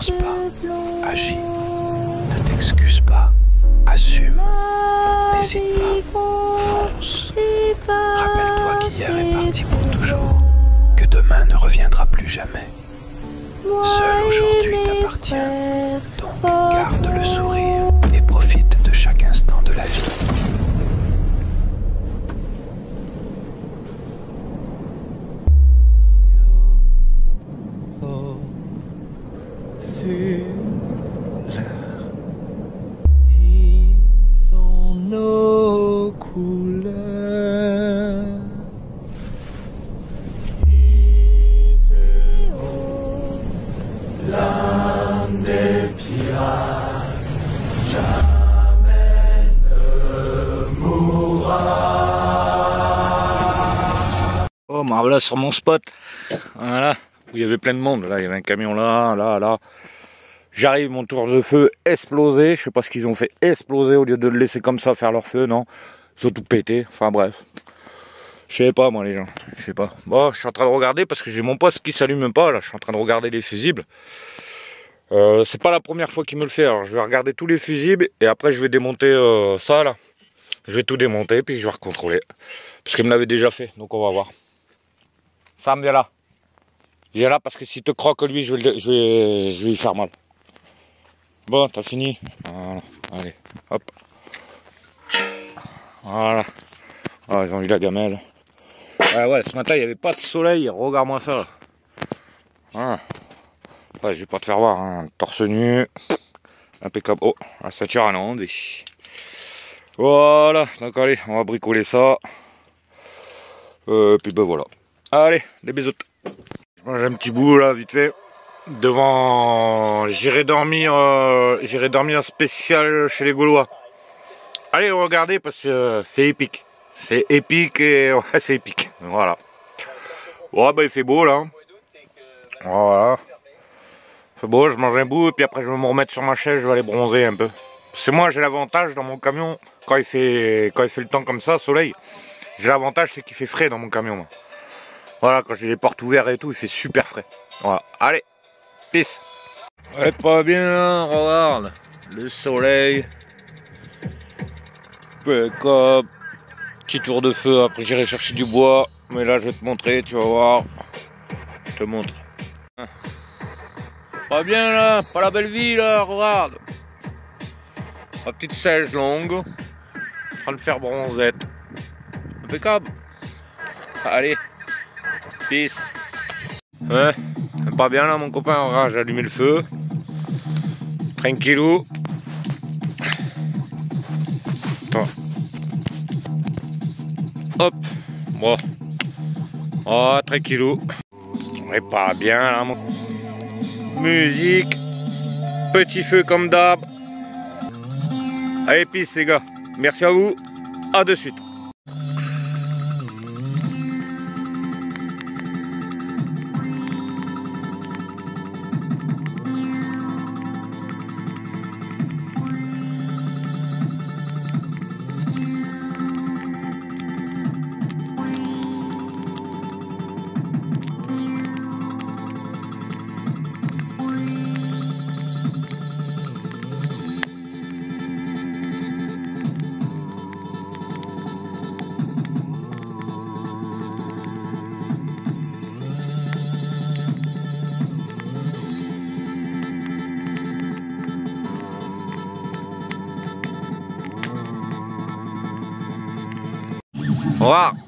pense pas, agis. Ne t'excuse pas, assume. N'hésite pas, fonce. Rappelle-toi qu'hier est parti pour toujours, que demain ne reviendra plus jamais. Seul aujourd'hui t'appartient, donc garde le sourire et profite de chaque instant de la vie. Sur l'air, ils sont nos couleurs. L'âme des pirates jamais ne mourra. Oh, me voilà sur mon spot. Voilà, où il y avait plein de monde. Là, il y avait un camion là, là. J'arrive, mon tour de feu explosé. Je sais pas ce qu'ils ont fait exploser au lieu de le laisser comme ça faire leur feu, non. Ils ont tout pété. Enfin bref. Je sais pas moi les gens. Je sais pas. Bon, je suis en train de regarder parce que j'ai mon poste qui s'allume pas là. Je suis en train de regarder les fusibles. C'est pas la première fois qu'il me le fait. Alors je vais regarder tous les fusibles et après je vais démonter ça là. Je vais tout démonter puis je vais recontrôler. Parce qu'il me l'avait déjà fait. Donc on va voir. Sam, viens là. Viens là parce que s'il te croque lui, je vais lui faire mal. Bon, t'as fini. Voilà. Allez, hop. Voilà. Ah, ils ont eu la gamelle. Ouais, ce matin, il n'y avait pas de soleil. Regarde-moi ça. Là. Voilà. Ouais, je vais pas te faire voir. Hein. Torse nu. Impeccable. Oh, la ceinture à l'enlever. Voilà. Donc, allez, on va bricoler ça. Puis ben voilà. Allez, des bisous. Je mange un petit bout là, vite fait. Devant, j'irai dormir spécial chez les Gaulois. Allez, regardez parce que c'est épique. C'est épique et ouais, c'est épique. Voilà. Ouais, bah il fait beau là. Voilà. Il fait beau, je mange un bout et puis après je vais me remettre sur ma chaise, je vais aller bronzer un peu. Parce que moi j'ai l'avantage dans mon camion, quand il fait le temps comme ça, soleil, j'ai l'avantage c'est qu'il fait frais dans mon camion. Moi. Voilà, quand j'ai les portes ouvertes et tout, il fait super frais. Voilà. Allez. Peace. Ouais, pas bien là, regarde, le soleil. Comme petit tour de feu, après j'irai chercher du bois. Mais là je vais te montrer, tu vas voir. Je te montre. Pas bien là, pas la belle vie là, regarde. Ma petite sèche longue. En train de faire bronzette. Impeccable. Allez. Peace. Ouais. Pas bien là mon copain, j'ai allumé le feu. Tranquillou. Attends. Hop. Bon. Oh, tranquillou. Ouais, pas bien là mon... Musique. Petit feu comme d'hab. Allez, peace les gars. Merci à vous. À de suite.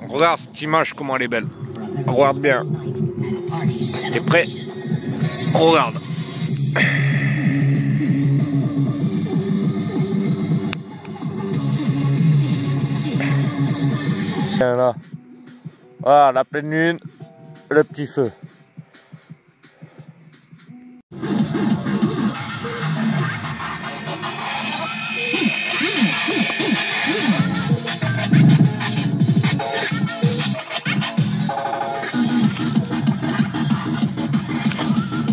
Regarde cette image, comment elle est belle. Regarde bien. T'es prêt? Regarde. Tiens là. Voilà, la pleine lune, le petit feu.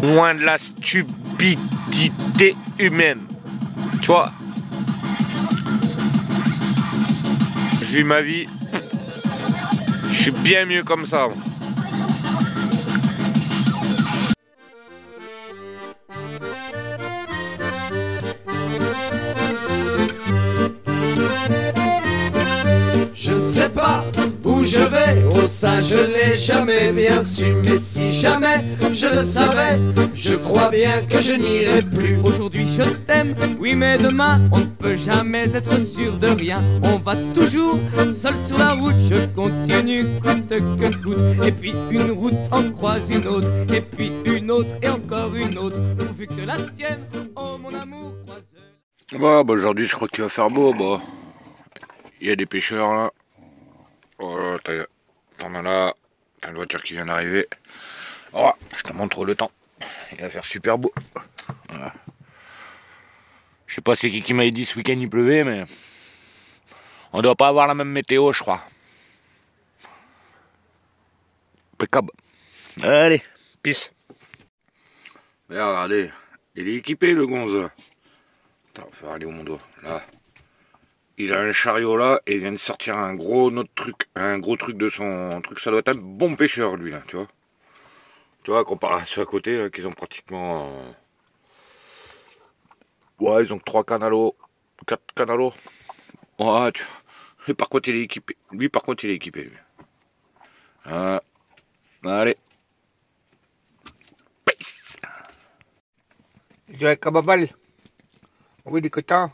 Loin de la stupidité humaine. Tu vois, je vis ma vie. Je suis bien mieux comme ça. Moi. ça je l'ai jamais bien su. Mais si jamais je le savais, je crois bien que je n'irai plus. Aujourd'hui je t'aime, oui mais demain on ne peut jamais être sûr de rien. On va toujours seul sur la route, je continue coûte que coûte. Et puis une route en croise une autre, et puis une autre et encore une autre, pourvu que la tienne, oh mon amour, croise. Bah, aujourd'hui je crois qu'il va faire beau. Bah, il y a des pêcheurs là. Voilà, t'en as là, t'as une voiture qui vient d'arriver. Oh, je te montre le temps. Il va faire super beau. Voilà. Je sais pas c'est qui m'avait dit ce week-end il pleuvait, mais on doit pas avoir la même météo, je crois. Impeccable. Allez, peace. Mais regardez, il est équipé le gonze. Attends, faut aller où mon doigt. Là. Il a un chariot là et il vient de sortir un gros truc de son truc. Ça doit être un bon pêcheur lui là, tu vois. Tu vois, comparé à ceux à côté qu'ils ont pratiquement. Ouais, ils ont 3 canalos, 4 canalos. Ouais, tu vois. Et par contre il est équipé. Lui par contre il est équipé lui. Allez. Peace. Je vais avec la baballe. Oui, il est content.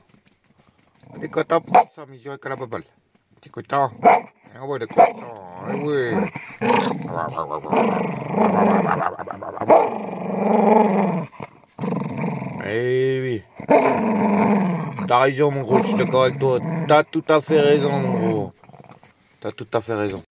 Il est content pour ça, mais je vais avec la baballe. Il est content. Ah ouais, il est content. Ah oui. Eh oui. T'as raison, mon gros, je suis d'accord avec toi. T'as tout à fait raison, mon gros. T'as tout à fait raison.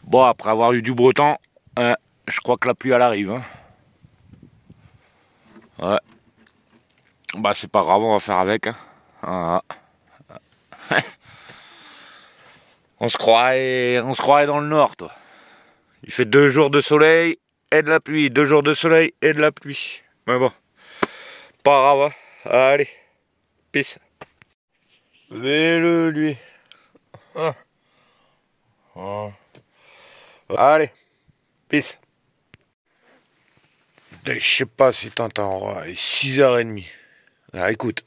Bon, après avoir eu du beau temps, je crois que la pluie elle arrive. Hein. Ouais. Bah c'est pas grave, on va faire avec. Hein. Voilà. On se croirait dans le nord, toi. Il fait 2 jours de soleil et de la pluie, 2 jours de soleil et de la pluie. Mais bon, pas grave. Hein. Allez, peace. Venez-le lui. Ah. Ah. Allez, peace. Je sais pas si t'entends, 6h30. Alors écoute.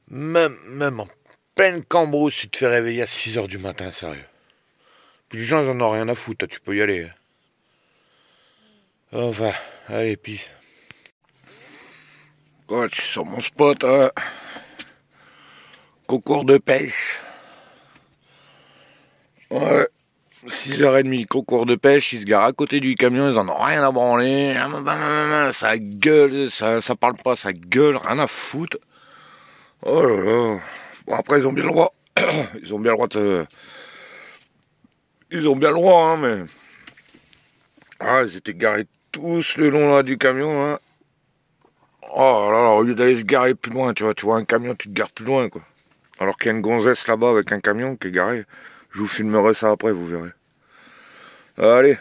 Même en pleine cambrousse, tu te fais réveiller à 6h du matin, sérieux. Puis les gens ils en ont rien à foutre, tu peux y aller. Enfin, allez, peace. Ouais, je suis sur mon spot, hein. Concours de pêche. Ouais, 6h30, concours de pêche, ils se garent à côté du camion, ils en ont rien à branler. Ça gueule, ça parle pas, ça gueule, rien à foutre. Oh là là. Bon, après, ils ont bien le droit. Ils ont bien le droit de... Ils ont bien le droit, hein, mais... Ah, ils étaient garés tous le long là du camion, hein. Oh là là, au lieu d'aller se garer plus loin, tu vois un camion, tu te gares plus loin, quoi. Alors qu'il y a une gonzesse là-bas avec un camion qui est garé. Je vous filmerai ça après, vous verrez. Allez.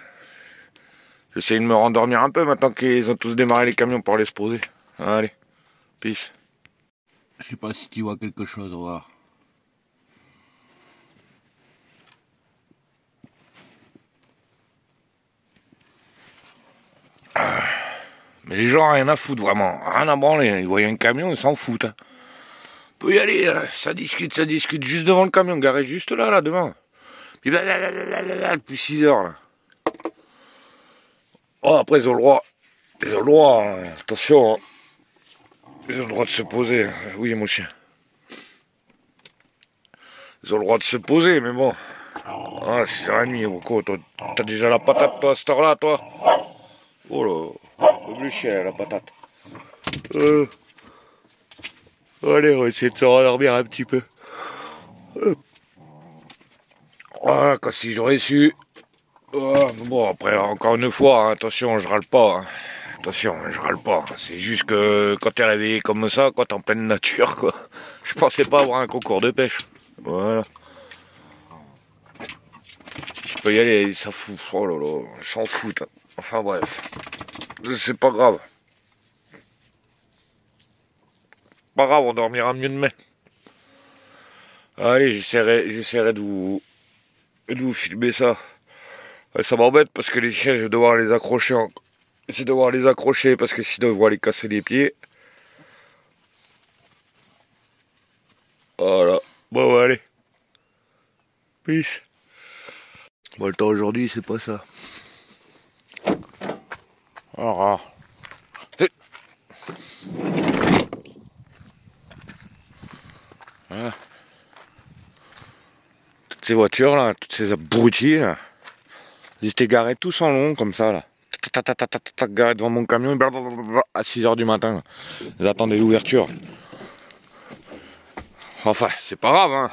J'essaie de me rendormir un peu maintenant qu'ils ont tous démarré les camions pour aller se poser. Allez. Peace. Je sais pas si tu vois quelque chose, on va voir. Mais les gens, rien à foutre, vraiment. Rien à branler. Ils voient un camion, ils s'en foutent. Hein. On peut y aller, ça discute, juste devant le camion, garé juste là, devant. Puis depuis 6h, là. Oh, après, ils ont le droit, hein. Attention, hein. Ils ont le droit de se poser. Oui, mon chien. Ils ont le droit de se poser, mais bon. Ah, 6h30, Rocco, t'as déjà la patate, toi, à cette heure-là, toi. Oh là, le chien, la patate. Allez, on va essayer de se rendormir un petit peu. Voilà, quand si j'aurais su. Bon, après, encore une fois, hein, attention, je râle pas. Hein. Attention, je râle pas. C'est juste que quand t'es réveillé comme ça, quand t'es en pleine nature, quoi. Je pensais pas avoir un concours de pêche. Voilà. Tu peux y aller, ça fout. Oh là là, ils s'en foutent. Enfin bref. C'est pas grave. Pas grave, on dormira mieux demain. Allez, j'essaierai de vous filmer ça. Ça m'embête parce que les chiens, je vais devoir les accrocher. Je vais devoir les accrocher parce que sinon, ils vont les casser les pieds. Voilà. Bon, allez. Peace. Bon, le temps aujourd'hui, c'est pas ça. Alors, voilà. Toutes ces voitures là, toutes ces abrutis là, ils étaient garés tous en long comme ça là. Garés devant mon camion à 6 h du matin. Là. Ils attendaient l'ouverture. Enfin, c'est pas grave hein.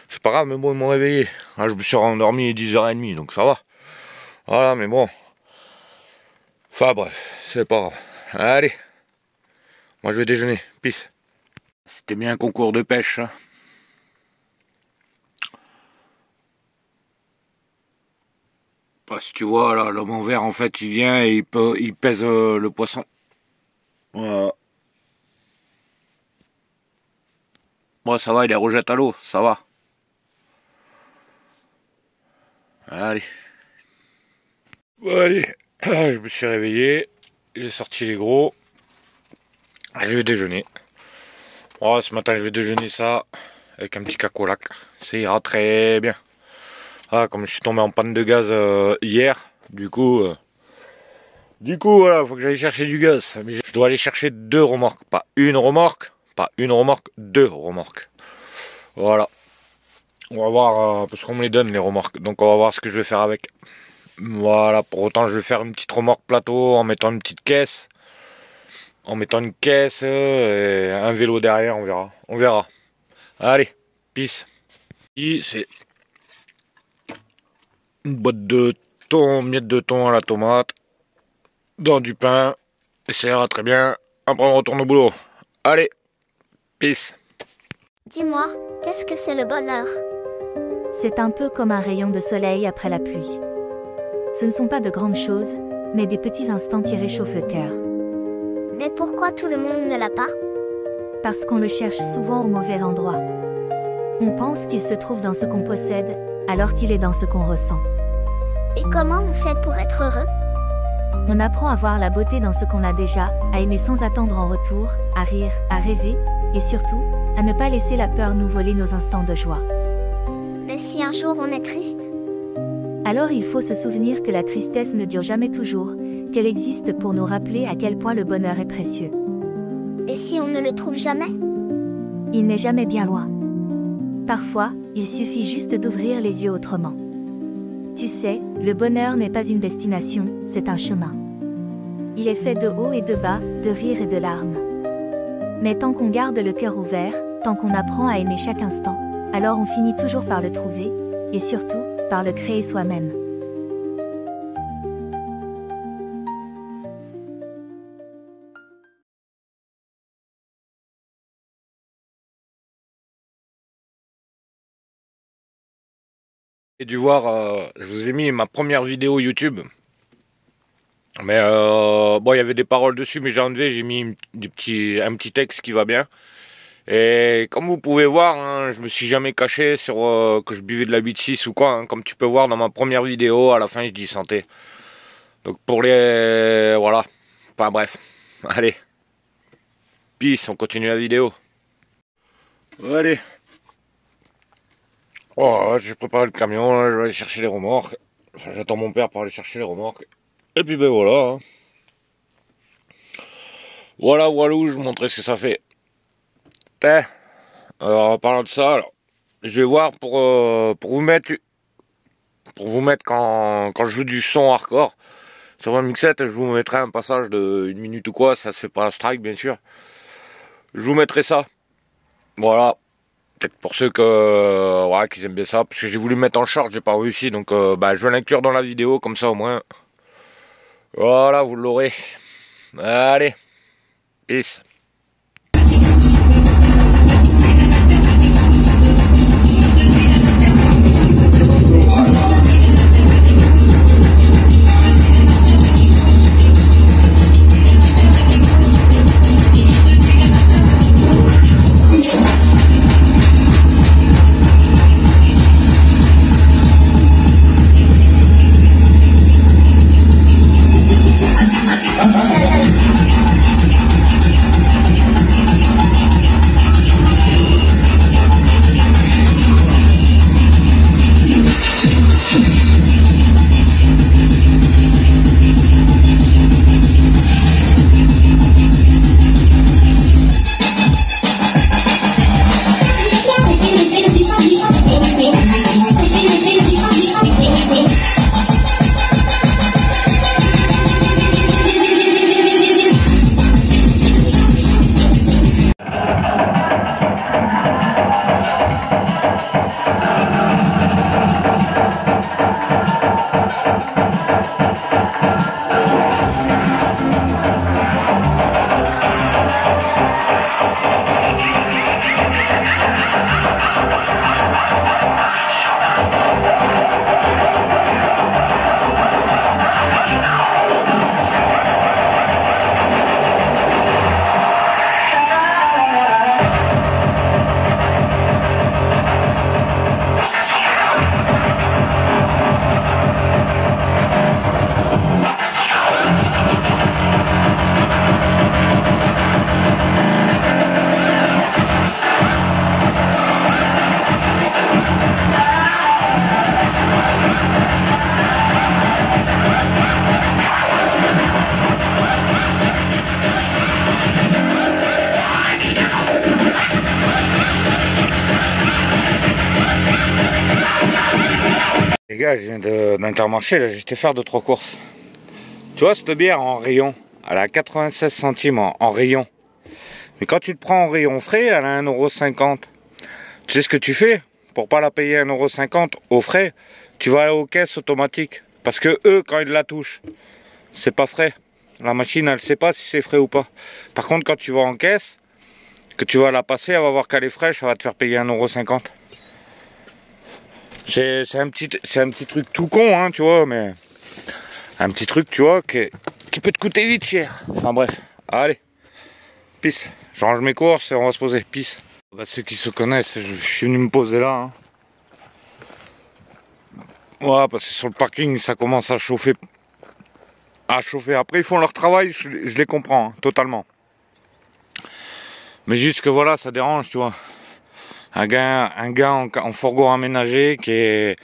C'est pas grave, mais bon, ils m'ont réveillé. Là, je me suis rendormi à 10 h 30, donc ça va. Voilà, mais bon. Enfin bref, c'est pas grave. Allez. Moi je vais déjeuner. Peace. C'était bien un concours de pêche. Hein. Si tu vois là, l'homme en vert en fait il vient et il pèse le poisson. Voilà. Bon ça va, il les rejette à l'eau, ça va. Allez. Bon allez, là, je me suis réveillé, j'ai sorti les gros. Je vais déjeuner. Oh, ce matin je vais déjeuner ça avec un petit cacolac. Ça ira très bien. Ah, comme je suis tombé en panne de gaz hier, du coup voilà, faut que j'aille chercher du gaz. Mais je dois aller chercher 2 remorques, pas une remorque, 2 remorques. Voilà. On va voir, parce qu'on me les donne les remorques, donc on va voir ce que je vais faire avec. Voilà, pour autant je vais faire une petite remorque plateau en mettant une petite caisse. En mettant une caisse et un vélo derrière, on verra. On verra. Allez, peace. Ici, c'est une boîte de thon, miettes de thon à la tomate, dans du pain, et ça ira très bien. Après on retourne au boulot. Allez, peace. Dis-moi, qu'est-ce que c'est le bonheur? C'est un peu comme un rayon de soleil après la pluie. Ce ne sont pas de grandes choses, mais des petits instants qui réchauffent le cœur. Mais pourquoi tout le monde ne l'a pas? Parce qu'on le cherche souvent au mauvais endroit. On pense qu'il se trouve dans ce qu'on possède, alors qu'il est dans ce qu'on ressent. Et comment on fait pour être heureux? On apprend à voir la beauté dans ce qu'on a déjà, à aimer sans attendre en retour, à rire, à rêver, et surtout, à ne pas laisser la peur nous voler nos instants de joie. Mais si un jour on est triste? Alors il faut se souvenir que la tristesse ne dure jamais toujours, qu'elle existe pour nous rappeler à quel point le bonheur est précieux. Et si on ne le trouve jamais? Il n'est jamais bien loin. Parfois, il suffit juste d'ouvrir les yeux autrement. Tu sais, le bonheur n'est pas une destination, c'est un chemin. Il est fait de haut et de bas, de rire et de larmes. Mais tant qu'on garde le cœur ouvert, tant qu'on apprend à aimer chaque instant, alors on finit toujours par le trouver, et surtout, par le créer soi-même. J'ai dû voir, je vous ai mis ma première vidéo YouTube. Mais bon, il y avait des paroles dessus, mais j'ai enlevé, j'ai mis un petit texte qui va bien. Et comme vous pouvez voir, hein, je me suis jamais caché sur que je buvais de la 8-6 ou quoi. Hein, comme tu peux voir dans ma première vidéo, à la fin je dis santé. Donc pour les... voilà. Enfin bref. Allez. Peace, on continue la vidéo. Allez. Oh, j'ai préparé le camion, là, je vais aller chercher les remorques. Enfin, j'attends mon père pour aller chercher les remorques. Et puis ben voilà. Hein. Voilà, je vous montrer ce que ça fait. Alors, en parlant de ça, alors, je vais voir pour vous mettre quand je joue du son hardcore sur ma mixette, je vous mettrai un passage de 1 minute ou quoi, ça se fait pas un strike bien sûr. Je vous mettrai ça. Voilà. Peut-être pour ceux que voilà, qui aiment bien ça, parce que j'ai voulu mettre en short, j'ai pas réussi, donc je vais l'inclure dans la vidéo, comme ça au moins. Voilà, vous l'aurez. Allez. Peace. gars, je viens d'Intermarché, là, j'étais faire 2-3 courses. Tu vois, cette bière en rayon, elle a 96 centimes en rayon. Mais quand tu te prends en rayon frais, elle a 1,50 €. Tu sais ce que tu fais? Pour pas la payer 1,50 € au frais, tu vas aller aux caisses automatiques. Parce que eux, quand ils la touchent, c'est pas frais. La machine, elle sait pas si c'est frais ou pas. Par contre, quand tu vas en caisse, que tu vas la passer, elle va voir qu'elle est fraîche, elle va te faire payer 1,50 €. C'est un petit truc tout con, hein, tu vois, mais un petit truc, tu vois, qui peut te coûter vite cher. Enfin bref, allez, peace. Je range mes courses et on va se poser, peace. Bah, ceux qui se connaissent, je suis venu me poser là. Hein. Ouais, parce que sur le parking, ça commence à chauffer. Après, ils font leur travail, je les comprends, hein, totalement. Mais juste que voilà, ça dérange, tu vois. Un gars en fourgon aménagé qui est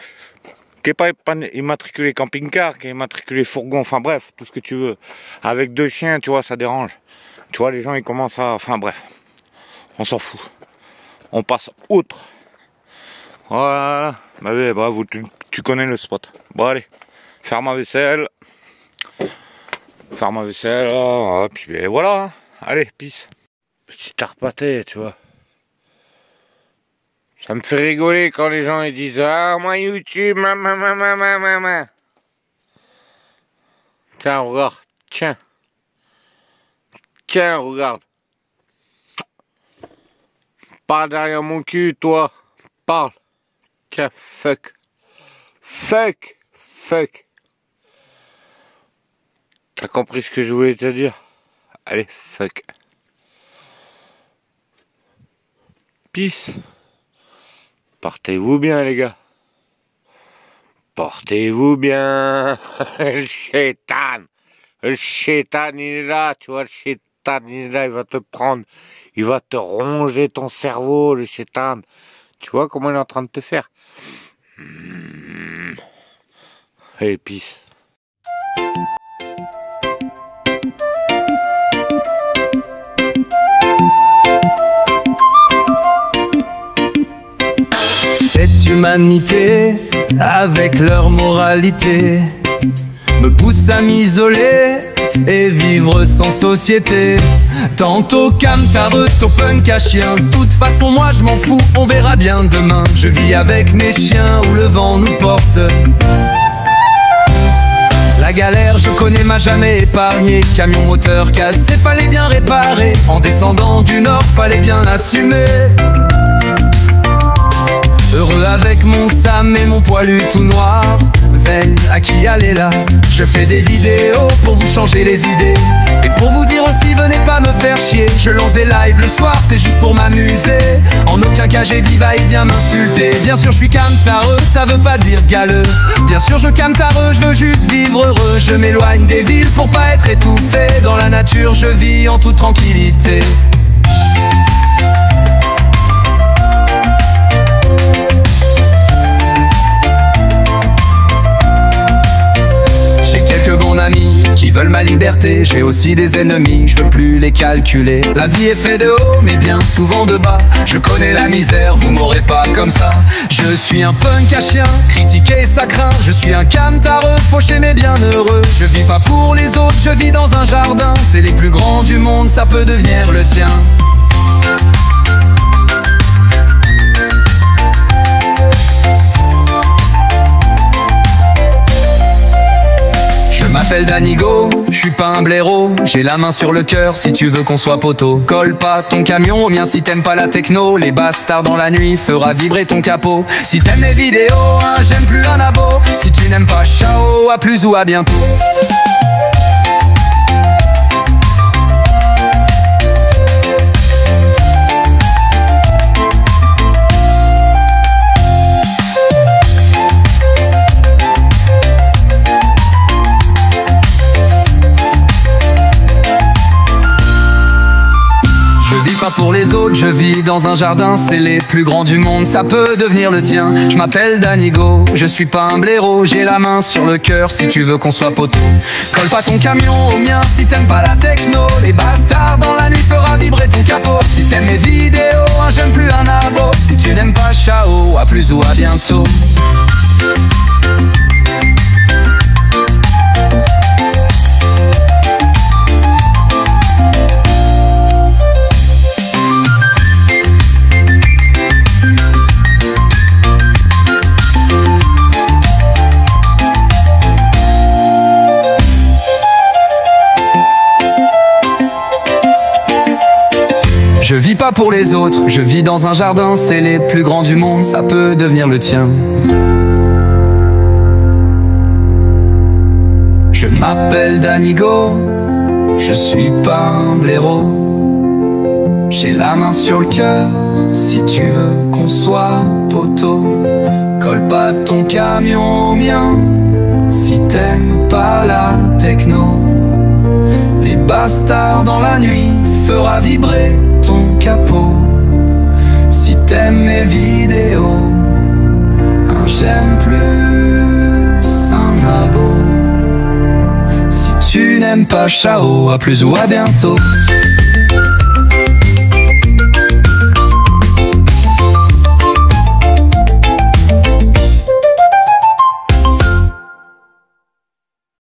pas immatriculé camping-car, qui est immatriculé fourgon, enfin bref, tout ce que tu veux. Avec 2 chiens, tu vois, ça dérange. Tu vois, les gens, ils commencent à... Enfin bref, on s'en fout. On passe outre. Voilà. Bah oui, bravo, tu connais le spot. Bon, allez, faire ma vaisselle. Puis voilà. Allez, peace. Petit tarpaté, tu vois. Ça me fait rigoler quand les gens ils disent ah moi YouTube, maman. Tiens, regarde, tiens, regarde. Parle derrière mon cul, toi. Parle. Tiens, fuck. T'as compris ce que je voulais te dire? Allez, fuck. Peace. Portez-vous bien, les gars. Portez-vous bien. Le chétan, il est là, tu vois, le chétan, il est là, il va te prendre. Il va te ronger ton cerveau, le chétan. Tu vois comment il est en train de te faire. Allez, peace. Cette humanité, avec leur moralité, me pousse à m'isoler et vivre sans société. Tantôt camtareux, tantôt punk à chien. De toute façon moi je m'en fous, on verra bien demain. Je vis avec mes chiens où le vent nous porte. La galère je connais m'a jamais épargné. Camion moteur cassé, fallait bien réparer. En descendant du nord, fallait bien assumer. Heureux avec mon Sam et mon poilu tout noir. Veille à qui aller là. Je fais des vidéos pour vous changer les idées. Et pour vous dire aussi venez pas me faire chier. Je lance des lives le soir, c'est juste pour m'amuser. En aucun cas j'ai dit va et viens m'insulter. Bien sûr je suis camtareux, ça veut pas dire galeux. Bien sûr je camtareux, je veux juste vivre heureux. Je m'éloigne des villes pour pas être étouffé. Dans la nature je vis en toute tranquillité. Qui veulent ma liberté, j'ai aussi des ennemis, je veux plus les calculer. La vie est faite de haut, mais bien souvent de bas. Je connais la misère, vous m'aurez pas comme ça. Je suis un punk à chien, critiqué ça craint. Je suis un camtareux, fauché mais bien heureux. Je vis pas pour les autres, je vis dans un jardin. C'est les plus grands du monde, ça peut devenir le tien. Je m'appelle Danigo, je suis pas un blaireau. J'ai la main sur le cœur si tu veux qu'on soit poteau. Colle pas ton camion au mien si t'aimes pas la techno. Les bastards dans la nuit fera vibrer ton capot. Si t'aimes les vidéos, hein, j'aime plus un abo. Si tu n'aimes pas, ciao, à plus ou à bientôt. Pour les autres, je vis dans un jardin, c'est les plus grands du monde, ça peut devenir le tien. Je m'appelle Danigo, je suis pas un blaireau, j'ai la main sur le cœur si tu veux qu'on soit poteau. Colle pas ton camion au mien si t'aimes pas la techno. Les bastards dans la nuit fera vibrer ton capot. Si t'aimes mes vidéos, hein, j'aime plus un abo. Si tu n'aimes pas, ciao, à plus ou à bientôt. Je vis pas pour les autres, je vis dans un jardin, c'est les plus grands du monde, ça peut devenir le tien. Je m'appelle Danigo, je suis pas un blaireau. J'ai la main sur le cœur, si tu veux qu'on soit poteau. Colle pas ton camion au mien, si t'aimes pas la techno. Les bastards dans la nuit fera vibrer ton capot. Si t'aimes mes vidéos, un j'aime plus, un abo. Si tu n'aimes pas, ciao, à plus ou à bientôt.